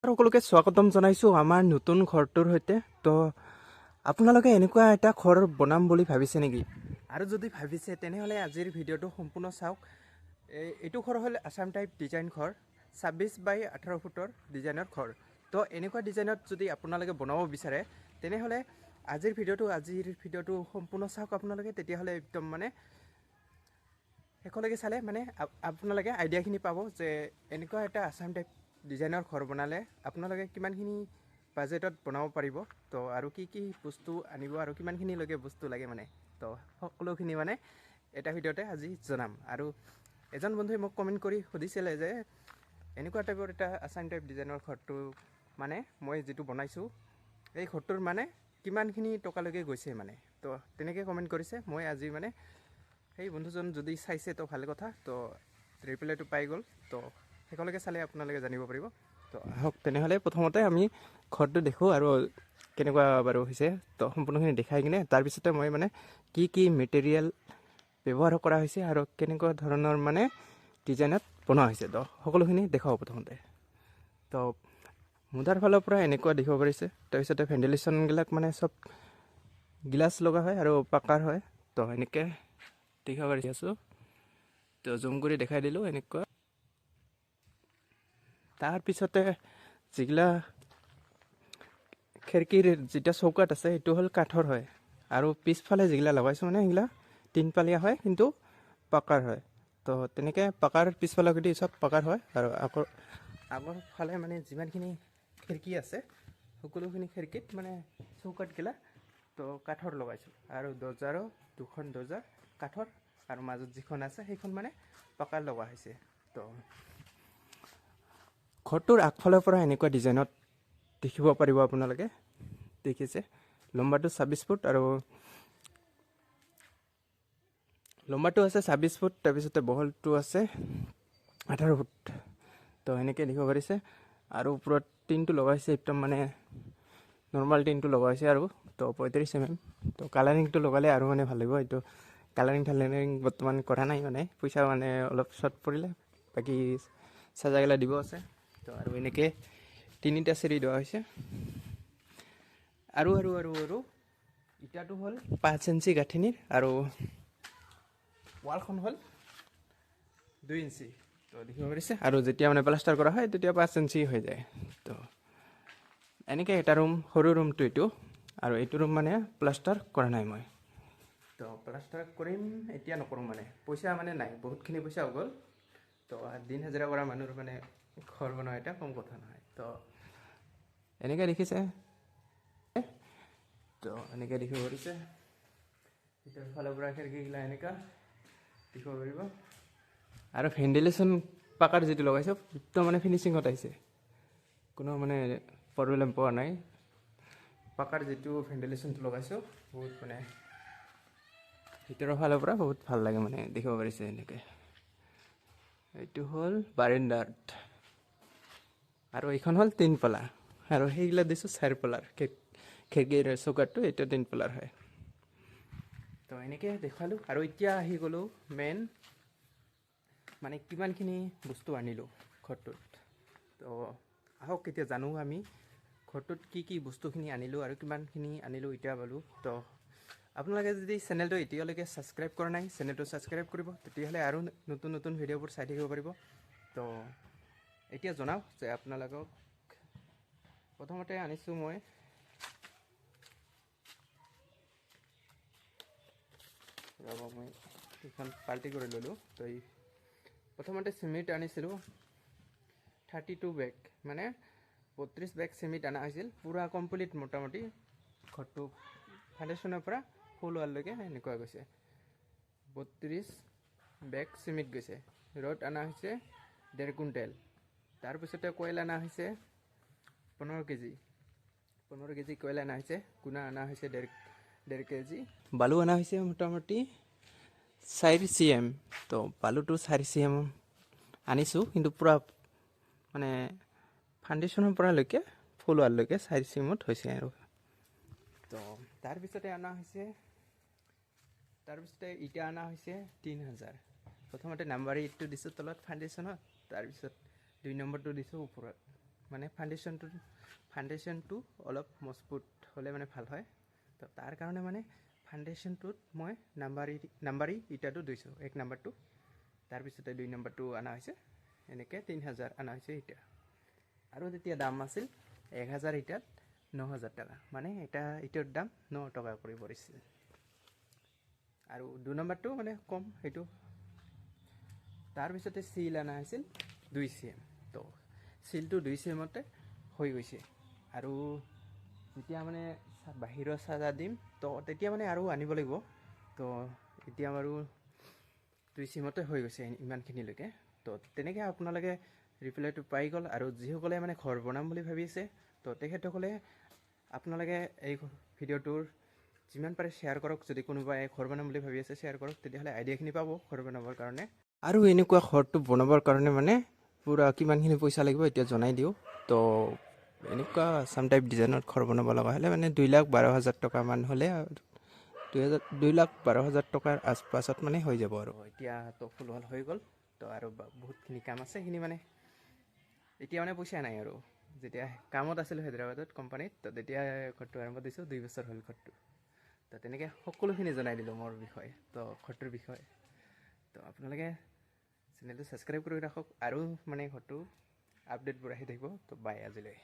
সকলোকে স্বাগতম জনাইছোঁ আমাৰ নতুন ঘৰটোৰ সৈতে। তো আপোনালোকে এনেকুৱা এটা ঘৰ বনাম বুলি ভাবিছে নেকি? আৰু যদি ভাবিছে তেনেহ'লে আজিৰ ভিডিঅ'টো সম্পূৰ্ণ চাওক। এইটো ঘৰ হ'ল আছাম টাইপ ডিজাইন ঘৰ, 26x18 ফুটৰ ডিজাইনৰ ঘৰ। তো এনেকুৱা ডিজাইনত যদি আপোনালোকে বনাব বিচাৰে তেনেহ'লে আজিৰ ভিডিঅ'টো সম্পূৰ্ণ চাওক আপোনালোকে। তেতিয়াহ'লে একদম মানে শেষলৈকে চালে মানে আপোনালোকে আইডিয়াখিনি পাব যে এনেকুৱা এটা আছাম টাইপ ডিজাইনৰ ঘৰ বনালে আপোনালোকে কিমানখিনি বাজেটত বনাব পাৰিব। তো আৰু কি কি বস্তু আনিব আৰু কিমানখিনিলৈকে বস্তু লাগে মানে তো সকলোখিনি মানে এটা ভিডিঅ'তে আজি জনাম। আৰু এজন বন্ধুৱে মোক কমেণ্ট কৰি সুধিছিলে যে এনেকুৱা টাইপৰ এটা আছাম টাইপ ডিজাইনৰ ঘৰটো মানে মই যিটো বনাইছোঁ এই ঘৰটোৰ মানে কিমানখিনি টকালৈকে গৈছে মানে। তো তেনেকৈ কমেণ্ট কৰিছে। মই আজি মানে সেই বন্ধুজন যদি চাইছে তো ভালে কথা, তো ৰিপ্লাইটো পাই গ'ল। তো শেষলৈকে চালে আপোনালোকে জানিব পাৰিব। তো আহক তেনেহ'লে প্ৰথমতে আমি ঘৰটো দেখোঁ আৰু কেনেকুৱা বাৰু হৈছে তো সম্পূৰ্ণখিনি দেখাই কিনে তাৰপিছতে মই মানে কি কি মেটেৰিয়েল ব্যৱহাৰ কৰা হৈছে আৰু কেনেকুৱা ধৰণৰ মানে ডিজাইনত বনোৱা হৈছে তো সকলোখিনি দেখাওঁ প্ৰথমতে। তো মুধাৰ ফালৰ পৰা এনেকুৱা দেখিব পাৰিছে। তাৰপিছতে ভেণ্টিলেশ্যনবিলাক মানে চব গিলাচ লগা হয় আৰু পাকাৰ হয়। তো এনেকৈ দেখাব পাৰি আছোঁ। তো জুম কৰি দেখাই দিলোঁ এনেকুৱা। তাৰপিছতে যিগিলা খিৰিকীৰ যিটা চৌকাত আছে সেইটো হ'ল কাঠৰ হয়। আৰু পিছফালে যিগিলা লগাইছোঁ মানে সেইগিলা তিনপালীয়া হয় কিন্তু পাকাৰ হয়। তো তেনেকৈ পাকাৰ পিছফালে যদি চব পাকাৰ হয়। আৰু আগৰ ফালে মানে যিমানখিনি খিৰিকী আছে সকলোখিনি খিৰিকীত মানে চৌকাতগিলা তো কাঠৰ লগাইছোঁ। আৰু দৰ্জাৰো দুখন দৰ্জা কাঠৰ আৰু মাজত যিখন আছে সেইখন মানে পাকাৰ লগোৱা হৈছে। তো ঘৰটোৰ আগফালৰ পৰা এনেকুৱা ডিজাইনত দেখিব পাৰিব আপোনালোকে। দেখিছে লম্বাটো 26 ফুট আৰু লম্বাটো আছে 26 ফুট, তাৰপিছতে বহলটো আছে 18 ফুট। তো এনেকৈ দেখিব পাৰিছে। আৰু ওপৰত টিনটো লগাইছে একদম মানে নৰ্মেল টিনটো লগাইছে আৰু তো 35 mm। তো কালাৰিংটো লগালে আৰু মানে ভাল লাগিব। এইটো কালাৰিং বৰ্তমান কৰা নাই মানে পইচা মানে অলপ শ্বৰ্ট পৰিলে, বাকী চাজাগিলা দিব আছে। তো আৰু এনেকৈ তিনিটা চিৰি দিয়া হৈছে। আৰু ইটাটো হ'ল 5 ইঞ্চি গাঁঠিনীৰ আৰু ৱালখন হ'ল 2 ইঞ্চি। তো দেখিব পাৰিছে। আৰু যেতিয়া মানে প্লাষ্টাৰ কৰা হয় তেতিয়া 5 ইঞ্চি হৈ যায়। তো এনেকৈ এটা ৰুম, সৰু ৰুমটো এইটো। আৰু এইটো ৰুম মানে প্লাষ্টাৰ কৰা নাই মই। তো প্লাষ্টাৰ কৰিম এতিয়া, নকৰোঁ মানে পইচা মানে নাই, বহুতখিনি পইচা হৈ গ'ল। তো দিন হাজিৰা কৰা মানুহৰ মানে ঘৰ বনোৱা এটা কম কথা নহয়। তো এনেকৈ দেখিছে। তো এনেকৈ দেখিব পাৰিছে। ভিতৰৰ ফালৰ পৰা খিৰিকীগিলা এনেকুৱা দেখিব পাৰিব। আৰু ভেণ্টিলেশ্যন পাকাৰ যিটো লগাইছোঁ একদম মানে ফিনিচিঙত আহিছে, কোনো মানে প্ৰব্লেম পোৱা নাই। পাকাৰ যিটো ভেণ্টিলেশ্যনটো লগাইছোঁ বহুত মানে ভিতৰৰ ফালৰ পৰা বহুত ভাল লাগে মানে দেখিব পাৰিছে এনেকৈ। এইটো হ'ল বাৰাণ্ডাত আৰু এইখন হ'ল 3 পালা। আৰু সেইগিলা দিছোঁ 4 পালাৰ। খিৰিকীৰ চৌকাতটো এইটো 3 পালাৰ হয়। তো এনেকৈ দেখালোঁ। আৰু এতিয়া আহি গ'লোঁ মেইন মানে কিমানখিনি বস্তু আনিলোঁ ঘৰটোত। তো আহক এতিয়া জানো আমি ঘৰটোত কি কি বস্তুখিনি আনিলোঁ আৰু কিমানখিনি আনিলোঁ এতিয়া পালোঁ। তো আপোনালোকে যদি চেনেলটো এতিয়ালৈকে ছাবস্ক্ৰাইব কৰা নাই, চেনেলটো ছাবস্ক্ৰাইব কৰিব, তেতিয়াহ'লে আৰু নতুন নতুন ভিডিঅ'বোৰ চাই থাকিব পাৰিব। তো এতিয়া জনাওঁ যে আপোনালোকক প্ৰথমতে আনিছোঁ মই মই এইখন পাল্টি কৰি ল'লোঁ। তো প্ৰথমতে চিমেণ্ট আনিছিলোঁ 32 বেগ, মানে 32 বেগ চিমেণ্ট অনা হৈছিল। পূৰা কমপ্লিট মোটামুটি ঘৰটো ফাউণ্ডেশ্যনৰ পৰা ফুল ৱাললৈকে এনেকুৱা গৈছে। 32 বেগ চিমেণ্ট গৈছে। ৰড অনা হৈছে 1.5 কুইণ্টেল। তাৰপিছতে কয়লা অনা হৈছে 15 কেজি। 15 কেজি কয়লা অনা হৈছে। গুণা অনা হৈছে 1.5 কেজি। বালু অনা হৈছে মোটামুটি 4 cm। তো বালুটো 4 cm আনিছোঁ, কিন্তু পূৰা মানে ফাউণ্ডেশ্যনৰ পৰালৈকে ফুল ৱাললৈকে 4 cm হৈছে আৰু। তো তাৰপিছতে ইটা অনা হৈছে 3000। প্ৰথমতে নাম্বাৰী ইটটো দিছোঁ তলত ফাউণ্ডেশ্যনত, তাৰপিছত 2 নম্বৰটো দিছোঁ ওপৰত। মানে ফাউণ্ডেশ্যনটো অলপ মজবুত হ'লে মানে ভাল হয়। তো তাৰ কাৰণে মানে ফাউণ্ডেশ্যনটোত মই নাম্বাৰী ইটাটো 200 1 নাম্বাৰটো, তাৰপিছতে 2 নাম্বাৰটো অনা হৈছে, এনেকৈ 3000 অনা হৈছে ইটা। আৰু তেতিয়া দাম আছিল 1000 ইটাত 9000 টকা, মানে ইটাৰ দাম 9 টকা কৰি পৰিছিল। আৰু 2 নম্বৰটো মানে কম সেইটো। তাৰপিছতে চিল অনা হৈছিল 2 cm। তো চিলটো 2 cmতে হৈ গৈছে। আৰু যেতিয়া মানে বাহিৰৰ চাজা দিম তো তেতিয়া মানে আৰু আনিব লাগিব। তো এতিয়া বাৰু 2 cmতে হৈ গৈছে ইমানখিনিলৈকে। তো তেনেকৈ আপোনালোকে ৰিপ্লাইটো পাই গ'ল। আৰু যিসকলে মানে ঘৰ বনাম বুলি ভাবি আছে তো তেখেতসকলে আপোনালোকে এই ভিডিঅ'টোৰ যিমান পাৰে শ্বেয়াৰ কৰক। যদি কোনোবাই ঘৰ বনাম বুলি ভাবি আছে শ্বেয়াৰ কৰক, তেতিয়াহ'লে আইডিয়াখিনি পাব ঘৰ বনাবৰ কাৰণে। আৰু এনেকুৱা ঘৰটো বনাবৰ কাৰণে মানে পূৰা কিমানখিনি পইচা লাগিব এতিয়া জনাই দিওঁ। তো এনেকুৱা আছাম টাইপ ডিজাইনত ঘৰ বনাব লগা হ'লে মানে 2,12,000 টকামান হ'লে 2,12,000 টকাৰ আচপাছত মানে হৈ যাব। আৰু এতিয়া তো ফুল হ'ল হৈ গ'ল। তো আৰু বহুতখিনি কাম আছে, সেইখিনি মানে এতিয়া মানে পইচা নাই। আৰু যেতিয়া কামত আছিলোঁ হায়দৰাবাদত কোম্পানীত, তো তেতিয়া ঘৰটো আৰম্ভ দিছোঁ, 2 বছৰ হ'ল ঘৰটো। তো তেনেকৈ সকলোখিনি জনাই দিলোঁ মোৰ বিষয়ে, তো ঘৰটোৰ বিষয়ে। তো আপোনালোকে চেনেলটো ছাবস্ক্ৰাইব কৰি ৰাখক, আৰু মানে ঘৰটো আপডেটবোৰ আহি থাকিব। তো বাই আজিলৈ।